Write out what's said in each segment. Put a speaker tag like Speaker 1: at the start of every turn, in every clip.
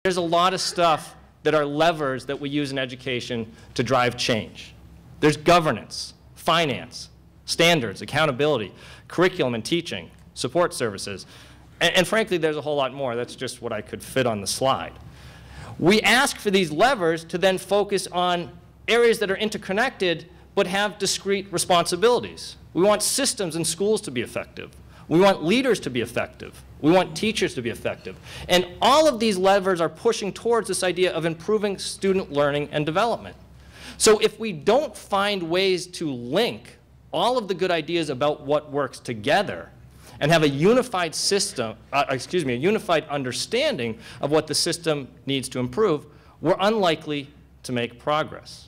Speaker 1: There's a lot of stuff that are levers that we use in education to drive change. There's governance, finance, standards, accountability, curriculum and teaching, support services, and frankly, there's a whole lot more. That's just what I could fit on the slide. We ask for these levers to then focus on areas that are interconnected but have discrete responsibilities. We want systems in schools to be effective. We want leaders to be effective. We want teachers to be effective. And all of these levers are pushing towards this idea of improving student learning and development. So if we don't find ways to link all of the good ideas about what works together and have a unified system, a unified understanding of what the system needs to improve, we're unlikely to make progress.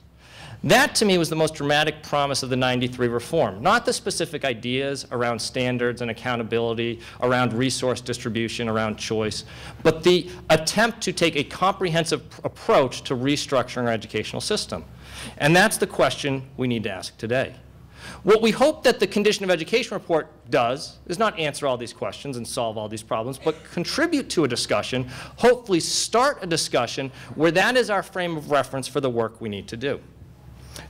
Speaker 1: That, to me, was the most dramatic promise of the '93 reform. Not the specific ideas around standards and accountability, around resource distribution, around choice, but the attempt to take a comprehensive approach to restructuring our educational system. And that's the question we need to ask today. What we hope that the Condition of Education report does is not answer all these questions and solve all these problems, but contribute to a discussion, hopefully start a discussion where that is our frame of reference for the work we need to do.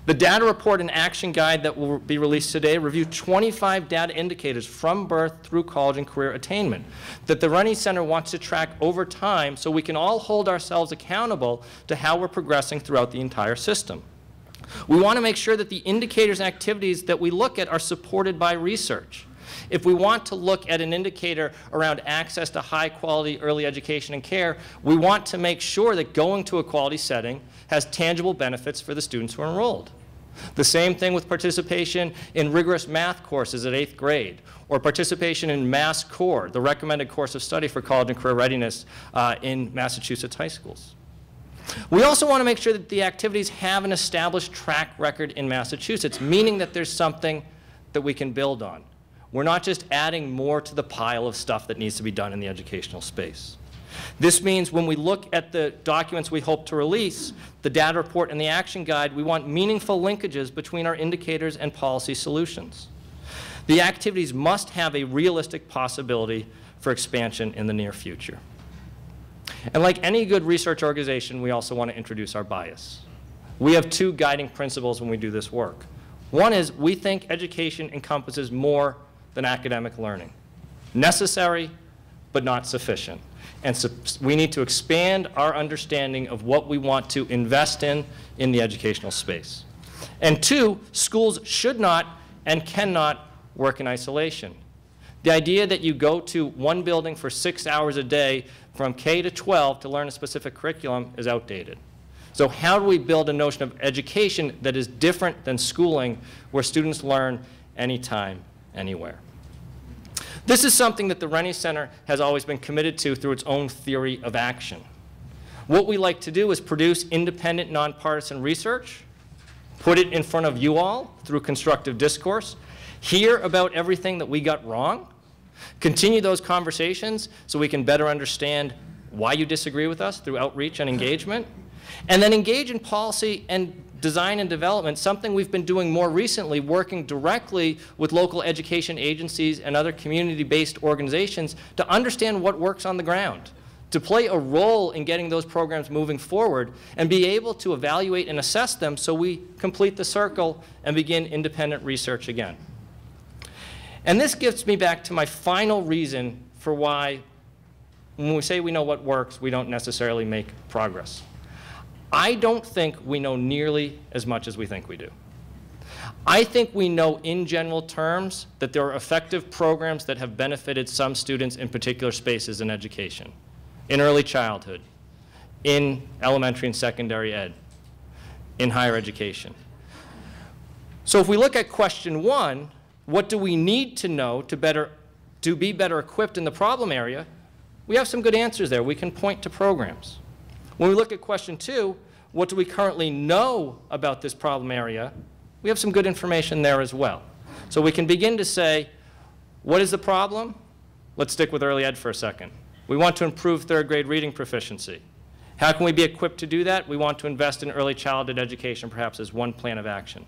Speaker 1: The data report and action guide that will be released today review 25 data indicators from birth through college and career attainment that the Rennie Center wants to track over time so we can all hold ourselves accountable to how we're progressing throughout the entire system. We want to make sure that the indicators and activities that we look at are supported by research. If we want to look at an indicator around access to high-quality early education and care, we want to make sure that going to a quality setting has tangible benefits for the students who are enrolled. The same thing with participation in rigorous math courses at 8th grade, or participation in Mass Core, the recommended course of study for college and career readiness in Massachusetts high schools. We also want to make sure that the activities have an established track record in Massachusetts, meaning that there's something that we can build on. We're not just adding more to the pile of stuff that needs to be done in the educational space. This means when we look at the documents we hope to release, the data report and the action guide, we want meaningful linkages between our indicators and policy solutions. The activities must have a realistic possibility for expansion in the near future. And like any good research organization, we also want to introduce our bias. We have two guiding principles when we do this work. One is we think education encompasses more than academic learning. Necessary, but not sufficient. And so we need to expand our understanding of what we want to invest in the educational space. And two, schools should not and cannot work in isolation. The idea that you go to one building for 6 hours a day from K to 12 to learn a specific curriculum is outdated. So how do we build a notion of education that is different than schooling, where students learn anytime, anywhere? This is something that the Rennie Center has always been committed to through its own theory of action. What we like to do is produce independent, nonpartisan research, put it in front of you all through constructive discourse, hear about everything that we got wrong, continue those conversations so we can better understand why you disagree with us through outreach and engagement, and then engage in policy and design and development, something we've been doing more recently, working directly with local education agencies and other community-based organizations to understand what works on the ground, to play a role in getting those programs moving forward and be able to evaluate and assess them so we complete the circle and begin independent research again. And this gets me back to my final reason for why, when we say we know what works, we don't necessarily make progress. I don't think we know nearly as much as we think we do. I think we know in general terms that there are effective programs that have benefited some students in particular spaces in education, in early childhood, in elementary and secondary ed, in higher education. So if we look at question one, what do we need to know to be better equipped in the problem area? We have some good answers there. We can point to programs. When we look at question two, what do we currently know about this problem area? We have some good information there as well. So we can begin to say, what is the problem? Let's stick with early ed for a second. We want to improve third grade reading proficiency. How can we be equipped to do that? We want to invest in early childhood education, perhaps as one plan of action.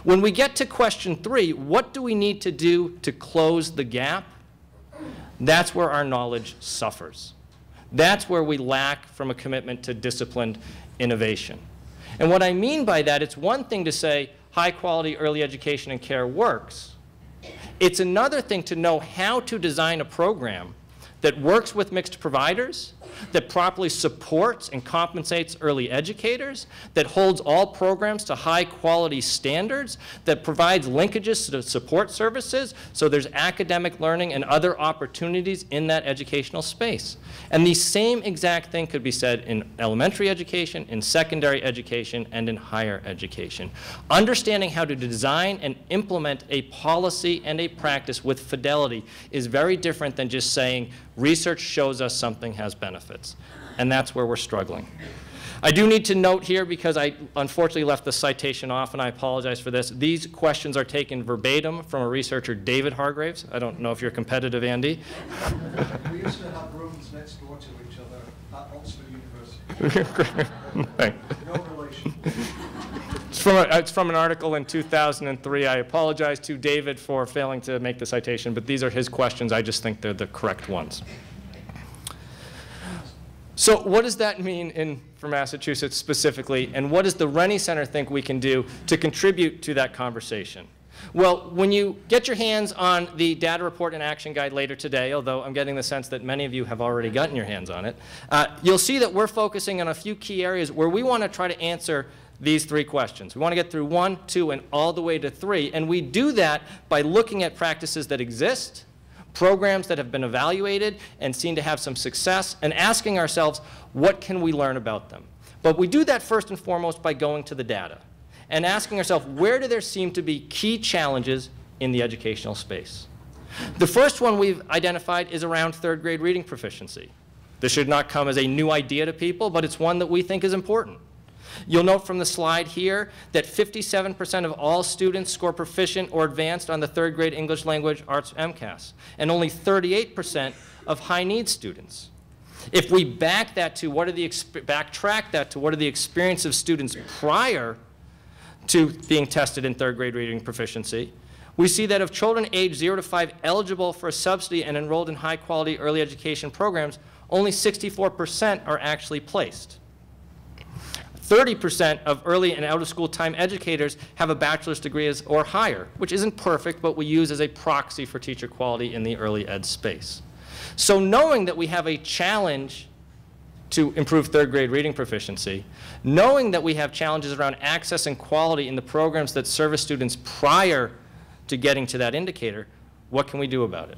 Speaker 1: When we get to question three, what do we need to do to close the gap? That's where our knowledge suffers. That's where we lack from a commitment to disciplined innovation. And what I mean by that, it's one thing to say high-quality early education and care works. It's another thing to know how to design a program that works with mixed providers, that properly supports and compensates early educators, that holds all programs to high-quality standards, that provides linkages to support services so there's academic learning and other opportunities in that educational space. And the same exact thing could be said in elementary education, in secondary education, and in higher education. Understanding how to design and implement a policy and a practice with fidelity is very different than just saying, research shows us something has benefits. And that's where we're struggling. I do need to note here, because I unfortunately left the citation off, and I apologize for this. These questions are taken verbatim from a researcher, David Hargraves. I don't know if you're competitive, Andy.
Speaker 2: We used to have rooms next door to each other at Oxford University. No relation.
Speaker 1: It's from an article in 2003. I apologize to David for failing to make the citation, but these are his questions. I just think they're the correct ones. So what does that mean for Massachusetts specifically, and what does the Rennie Center think we can do to contribute to that conversation? Well, when you get your hands on the data report and action guide later today, although I'm getting the sense that many of you have already gotten your hands on it, you'll see that we're focusing on a few key areas where we want to try to answer these three questions. We want to get through 1, 2, and all the way to 3, and we do that by looking at practices that exist, programs that have been evaluated and seen to have some success, and asking ourselves, what can we learn about them? But we do that first and foremost by going to the data and asking ourselves, where do there seem to be key challenges in the educational space? The first one we've identified is around third grade reading proficiency. This should not come as a new idea to people, but it's one that we think is important. You'll note from the slide here that 57% of all students score proficient or advanced on the third grade English language arts MCAS, and only 38% of high needs students. If we backtrack that to what are the experience of students prior to being tested in third grade reading proficiency, we see that of children aged 0 to 5 eligible for a subsidy and enrolled in high quality early education programs, only 64% are actually placed. 30% of early and out-of-school time educators have a bachelor's degree or higher, which isn't perfect, but we use as a proxy for teacher quality in the early ed space. So knowing that we have a challenge to improve third grade reading proficiency, knowing that we have challenges around access and quality in the programs that service students prior to getting to that indicator, what can we do about it?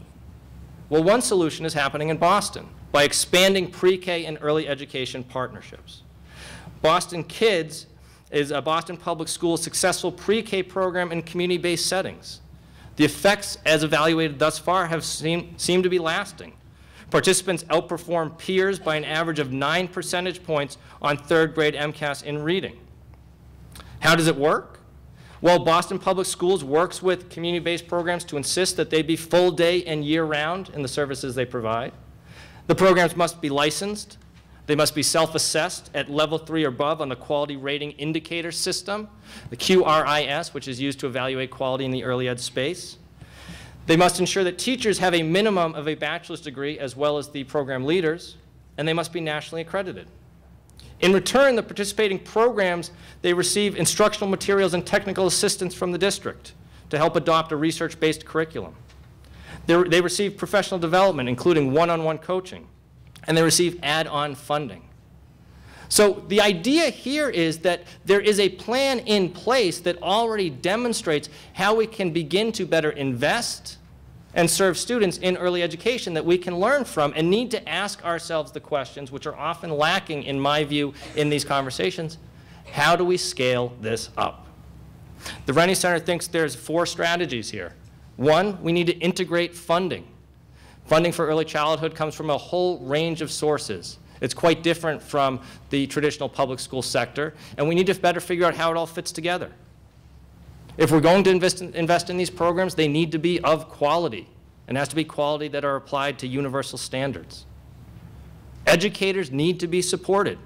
Speaker 1: Well, one solution is happening in Boston by expanding pre-K and early education partnerships. Boston Kids is a Boston Public Schools successful pre-K program in community-based settings. The effects, as evaluated thus far, have seemed to be lasting. Participants outperform peers by an average of 9 percentage points on third grade MCAS in reading. How does it work? Well, Boston Public Schools works with community-based programs to insist that they be full day and year-round in the services they provide. The programs must be licensed. They must be self-assessed at level 3 or above on the quality rating indicator system, the QRIS, which is used to evaluate quality in the early ed space. They must ensure that teachers have a minimum of a bachelor's degree as well as the program leaders, and they must be nationally accredited. In return, the participating programs, they receive instructional materials and technical assistance from the district to help adopt a research-based curriculum. They receive professional development, including one-on-one coaching, and they receive add-on funding. So the idea here is that there is a plan in place that already demonstrates how we can begin to better invest and serve students in early education that we can learn from and need to ask ourselves the questions, which are often lacking, in my view, in these conversations. How do we scale this up? The Rennie Center thinks there's 4 strategies here. 1, we need to integrate funding. Funding for early childhood comes from a whole range of sources. It's quite different from the traditional public school sector, and we need to better figure out how it all fits together. If we're going to invest in these programs, they need to be of quality, and it has to be quality that are applied to universal standards. Educators need to be supported.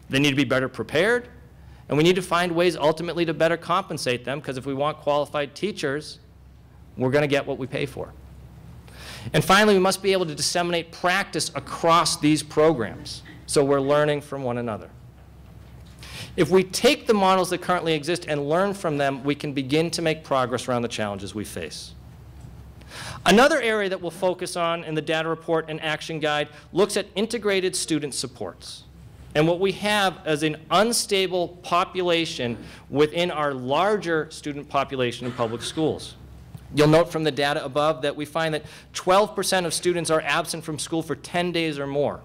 Speaker 1: They need to be better prepared, and we need to find ways ultimately to better compensate them, because if we want qualified teachers, we're going to get what we pay for. And finally, we must be able to disseminate practice across these programs, so we're learning from one another. If we take the models that currently exist and learn from them, we can begin to make progress around the challenges we face. Another area that we'll focus on in the data report and action guide looks at integrated student supports. And what we have is an unstable population within our larger student population in public schools. You'll note from the data above that we find that 12% of students are absent from school for 10 days or more.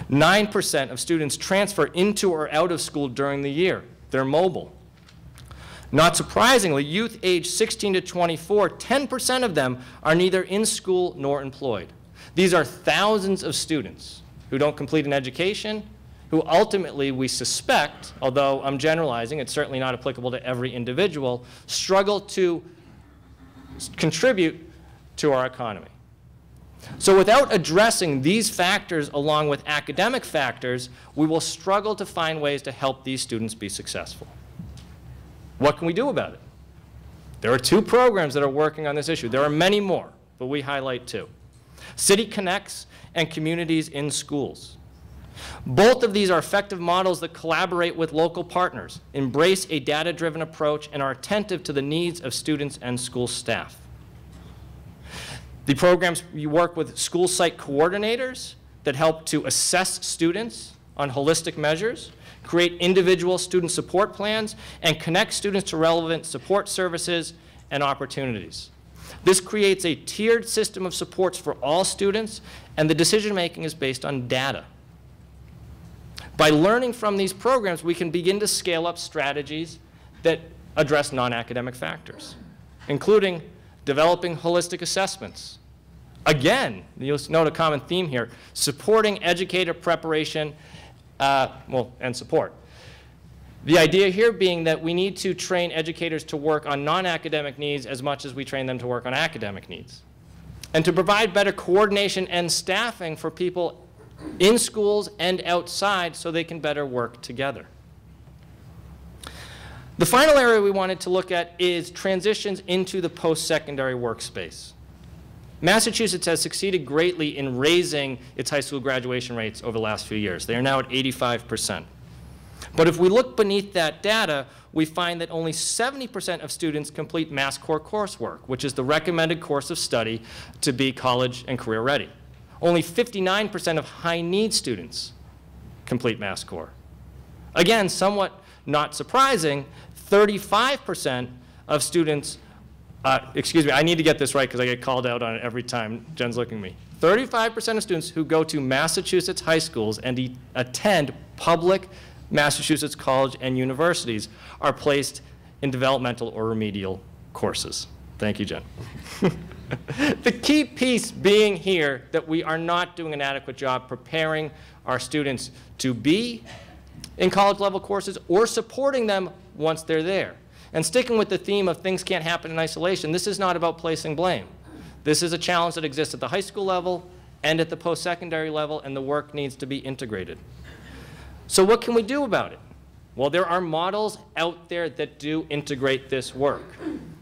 Speaker 1: 9% of students transfer into or out of school during the year. They're mobile. Not surprisingly, youth aged 16 to 24, 10% of them are neither in school nor employed. These are thousands of students who don't complete an education, who ultimately we suspect, although I'm generalizing, it's certainly not applicable to every individual, struggle to contribute to our economy. So without addressing these factors along with academic factors, we will struggle to find ways to help these students be successful. What can we do about it? There are 2 programs that are working on this issue. There are many more, but we highlight 2. City Connects and Communities in Schools. Both of these are effective models that collaborate with local partners, embrace a data-driven approach, and are attentive to the needs of students and school staff. The programs, you work with school site coordinators that help to assess students on holistic measures, create individual student support plans, and connect students to relevant support services and opportunities. This creates a tiered system of supports for all students, and the decision-making is based on data. By learning from these programs, we can begin to scale up strategies that address non-academic factors, including developing holistic assessments. Again, you'll note a common theme here, supporting educator preparation and support. The idea here being that we need to train educators to work on non-academic needs as much as we train them to work on academic needs. And to provide better coordination and staffing for people in schools and outside so they can better work together. The final area we wanted to look at is transitions into the post-secondary workspace. Massachusetts has succeeded greatly in raising its high school graduation rates over the last few years. They are now at 85%. But if we look beneath that data, we find that only 70% of students complete Mass Core coursework, which is the recommended course of study to be college and career ready. Only 59% of high-need students complete Mass Core. Again, somewhat not surprising, 35% of students, excuse me, I need to get this right because I get called out on it every time Jen's looking at me. 35% of students who go to Massachusetts high schools and attend public Massachusetts college and universities are placed in developmental or remedial courses. Thank you, Jen. The key piece being here that we are not doing an adequate job preparing our students to be in college-level courses or supporting them once they're there. And sticking with the theme of things can't happen in isolation, this is not about placing blame. This is a challenge that exists at the high school level and at the post-secondary level, and the work needs to be integrated. So what can we do about it? Well, there are models out there that do integrate this work.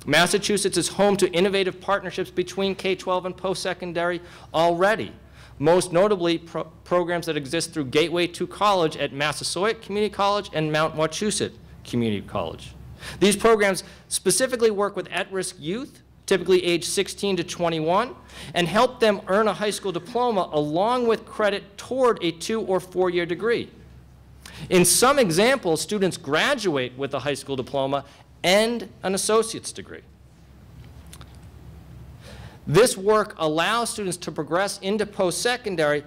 Speaker 1: Massachusetts is home to innovative partnerships between K-12 and post-secondary already. Most notably, programs that exist through Gateway to College at Massasoit Community College and Mount Wachusett Community College. These programs specifically work with at-risk youth, typically age 16 to 21, and help them earn a high school diploma along with credit toward a 2- or 4-year degree. In some examples, students graduate with a high school diploma and an associate's degree. This work allows students to progress into post-secondary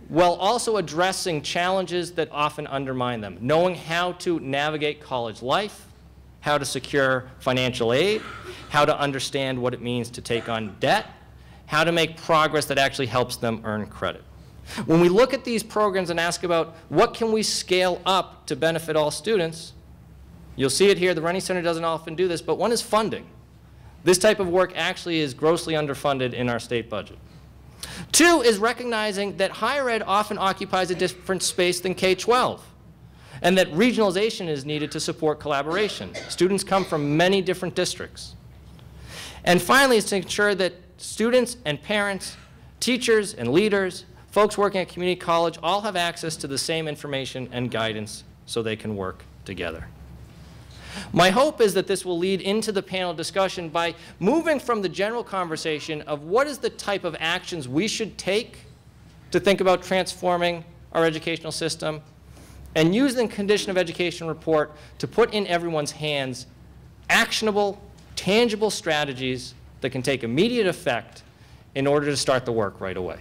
Speaker 1: while also addressing challenges that often undermine them, knowing how to navigate college life, how to secure financial aid, how to understand what it means to take on debt, how to make progress that actually helps them earn credit. When we look at these programs and ask about what can we scale up to benefit all students, you'll see it here. The Rennie Center doesn't often do this, but one is funding. This type of work actually is grossly underfunded in our state budget. 2 is recognizing that higher ed often occupies a different space than K-12, and that regionalization is needed to support collaboration. Students come from many different districts. And finally, is to ensure that students and parents, teachers and leaders, folks working at community college all have access to the same information and guidance so they can work together. My hope is that this will lead into the panel discussion by moving from the general conversation of what is the type of actions we should take to think about transforming our educational system, and using the Condition of Education report to put in everyone's hands actionable, tangible strategies that can take immediate effect in order to start the work right away.